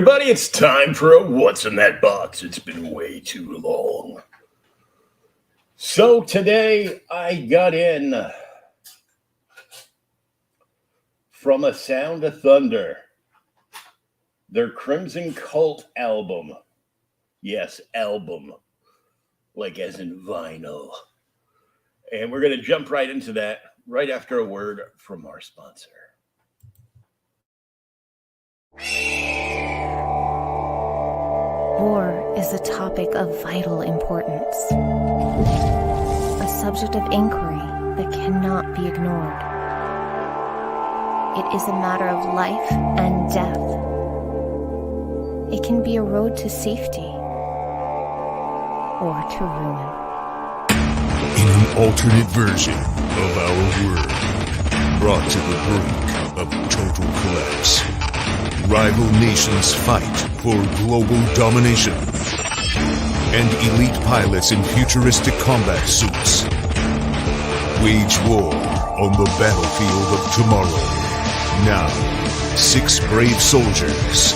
everybody, it's time for a What's in That Box. It's been way too long. So today I got in from A Sound of Thunder, their Crimson Cult album. Yes, album, like as in vinyl. And we're going to jump right into that right after a word from our sponsor. War is a topic of vital importance, a subject of inquiry that cannot be ignored. It is a matter of life and death. It can be a road to safety or to ruin. In an alternate version of our world, brought to the brink of total collapse, rival nations fight for global domination, and elite pilots in futuristic combat suits wage war on the battlefield of tomorrow. Now, 6 brave soldiers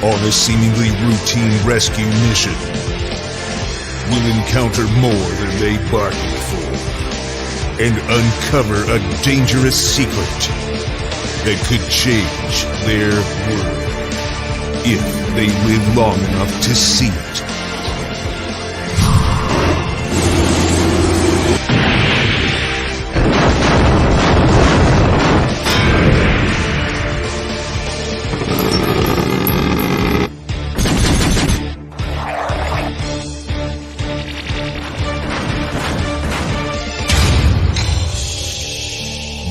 on a seemingly routine rescue mission will encounter more than they bargained for and uncover a dangerous secret that could change their world if they live long enough to see it.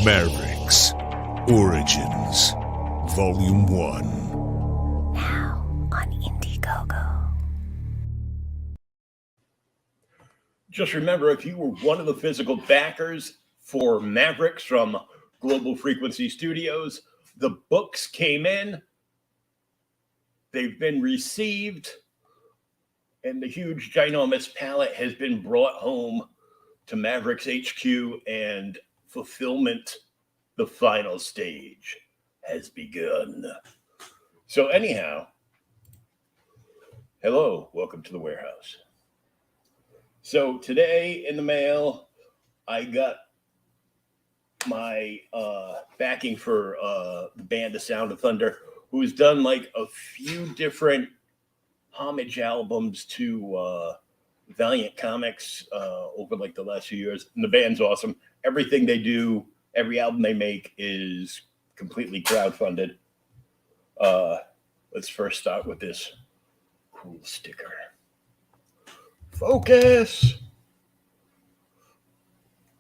Mavericks Origins Volume 1. Now on Indiegogo. Just remember, if you were one of the physical backers for Mavericks from Global Frequency Studios, the books came in, they've been received, and the huge ginormous pallet has been brought home to Mavericks HQ, and fulfillment, the final stage, has begun. So anyhow, hello, welcome to the warehouse. So today in the mail, I got my backing for the band The Sound of Thunder, who's done like a few different homage albums to Valiant Comics over like the last few years. And the band's awesome. Everything they do, every album they make is completely crowdfunded. Let's first start with this cool sticker. Focus.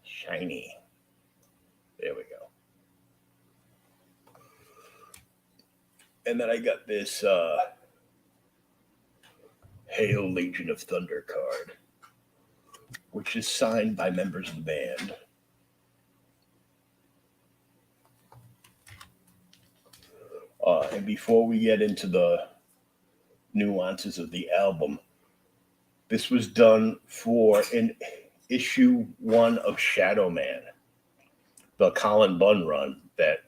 Shiny. There we go. And then I got this Hail Legion of Thunder card, which is signed by members of the band. And before we get into the nuances of the album, this was done for an issue 1 of Shadow Man, the Colin Bunn run. That,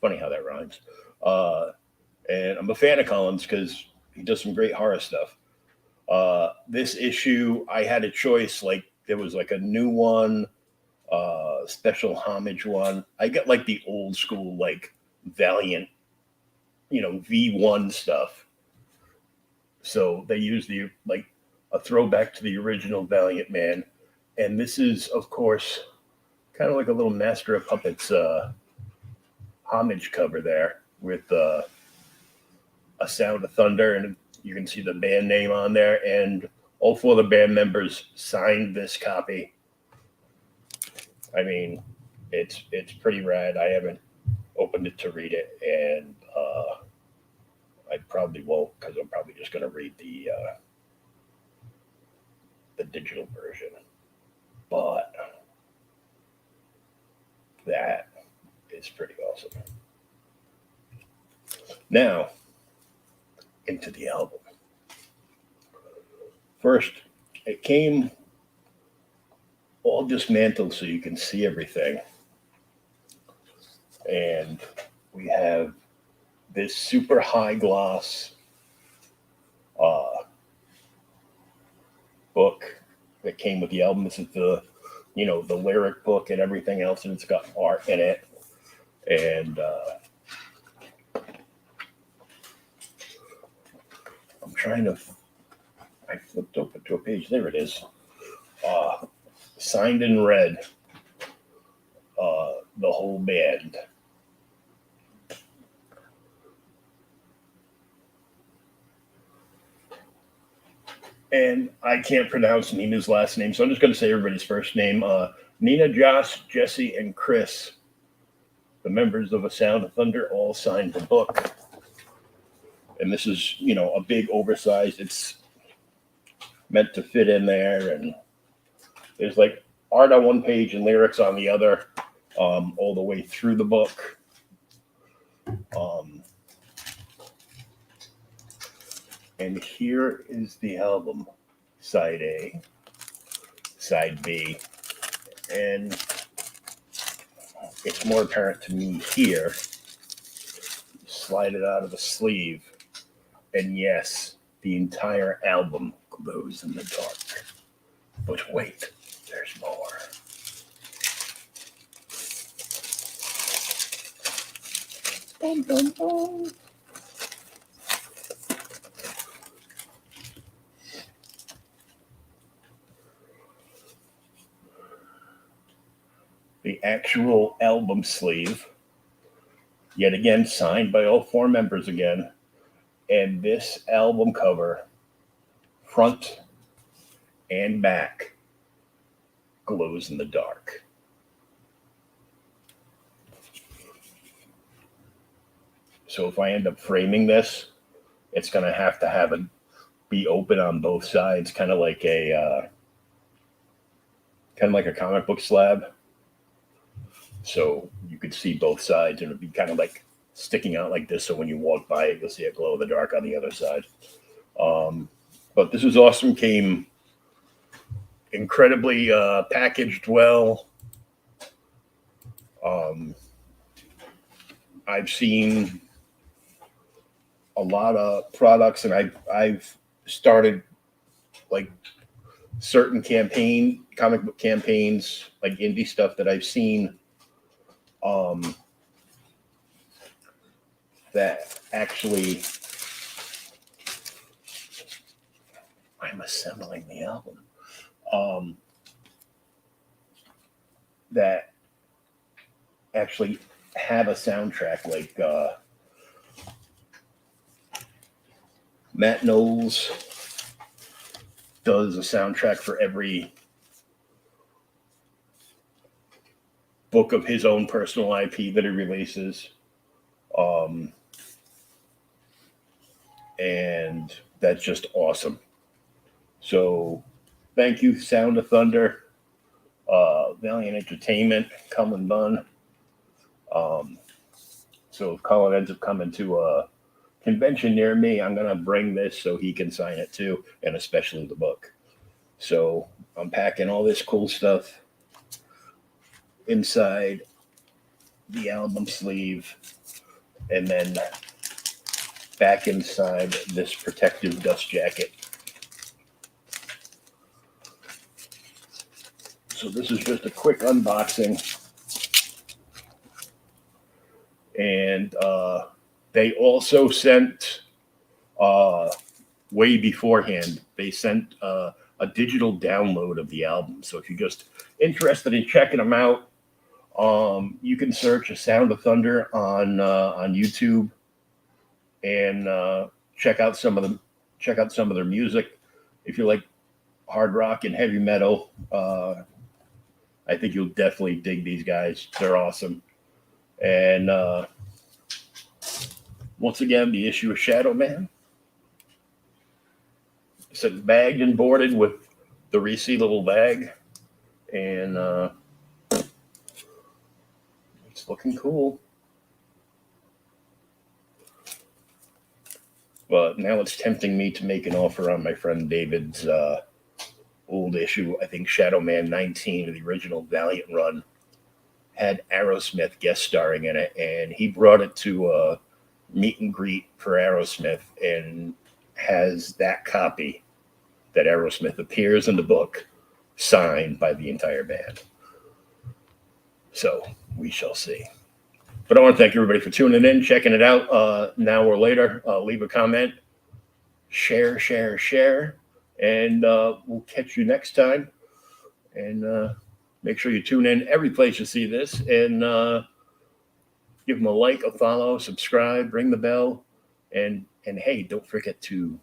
funny how that rhymes. And I'm a fan of Colin's because he does some great horror stuff. This issue, I had a choice. Like there was like a new one, special homage one. I got like the old school, like Valiant, V1 stuff. So they use the like a throwback to the original Valiant Man. And this is, of course, kind of like a little Master of Puppets homage cover there with A Sound of Thunder, and you can see the band name on there, and all 4 of the band members signed this copy. I mean, it's pretty rad. I haven't opened it to read it, and I probably won't, because I'm probably just going to read the digital version. But that is pretty awesome. Now, into the album. First, it came all dismantled so you can see everything. And we have this super high gloss book that came with the album. This is the the lyric book and everything else, and it's got art in it. And I'm trying to. I flipped open to a page. There it is. Signed in red. The whole band. And I can't pronounce Nina's last name, so I'm just going to say everybody's first name. Nina, Josh, Jesse, and Chris, the members of A Sound of Thunder, all signed the book. And this is, a big oversized. It's meant to fit in there. And there's like art on one page and lyrics on the other, all the way through the book. And here is the album, side A, side B, and it's more apparent to me here. Slide it out of the sleeve, and yes, the entire album glows in the dark. But wait, there's more. Dun, dun, dun. The actual album sleeve, yet again signed by all four members again, and this album cover, front and back, glows in the dark. So if I end up framing this, it's going to have it be open on both sides, kind of like a comic book slab. So you could see both sides, and it'd be kind of like sticking out like this. So when you walk by it, you'll see it glow in the dark on the other side. But this was awesome. Came incredibly packaged well. I've seen a lot of products, and I've started like certain comic book campaigns, like indie stuff that I've seen. That actually, I'm assembling the album. That actually have a soundtrack, like Matt Knowles does a soundtrack for every book of his own personal IP that he releases. And that's just awesome. So thank you, Sound of Thunder, Valiant Entertainment, Cullen Bunn. So if Cullen ends up coming to a convention near me, I'm going to bring this so he can sign it too, and especially the book. So I'm packing all this cool stuff inside the album sleeve, and then back inside this protective dust jacket. So this is just a quick unboxing. And they also sent, way beforehand, they sent a digital download of the album. So if you're just interested in checking them out, you can search A Sound of Thunder on YouTube and check out some of their music. If you like hard rock and heavy metal, I think you'll definitely dig these guys. They're awesome. And once again, the issue of Shadow Man. It's bagged and boarded with the resealable bag, and it's looking cool. But now it's tempting me to make an offer on my friend David's old issue. I think Shadow Man 19, the original Valiant run, had Aerosmith guest starring in it, and he brought it to meet and greet for Aerosmith and has that copy that Aerosmith appears in the book signed by the entire band. So we shall see. But I want to thank everybody for tuning in, checking it out now or later. Leave a comment, share, and we'll catch you next time. And make sure you tune in every place you see this, and give them a like, a follow, subscribe, ring the bell, and hey, don't forget to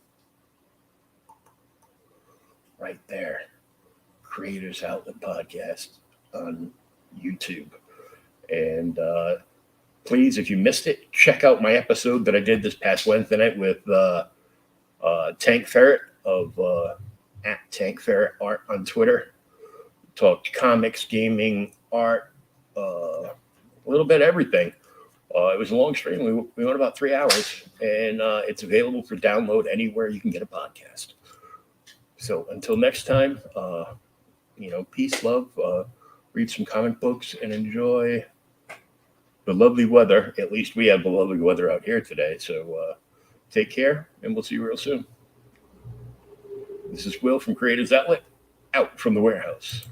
right there, Creators Outlet Podcast on YouTube. And please, if you missed it, check out my episode that I did this past Wednesday night with Tank Ferret of at Tank Ferret Art on Twitter. Talked comics, gaming, art, a little bit of everything. It was a long stream. We went about 3 hours, and it's available for download anywhere you can get a podcast. So until next time, peace, love, read some comic books, and enjoy the lovely weather. At least we have the lovely weather out here today. So take care, and we'll see you real soon. This is Will from Creators Outlet, out from the warehouse.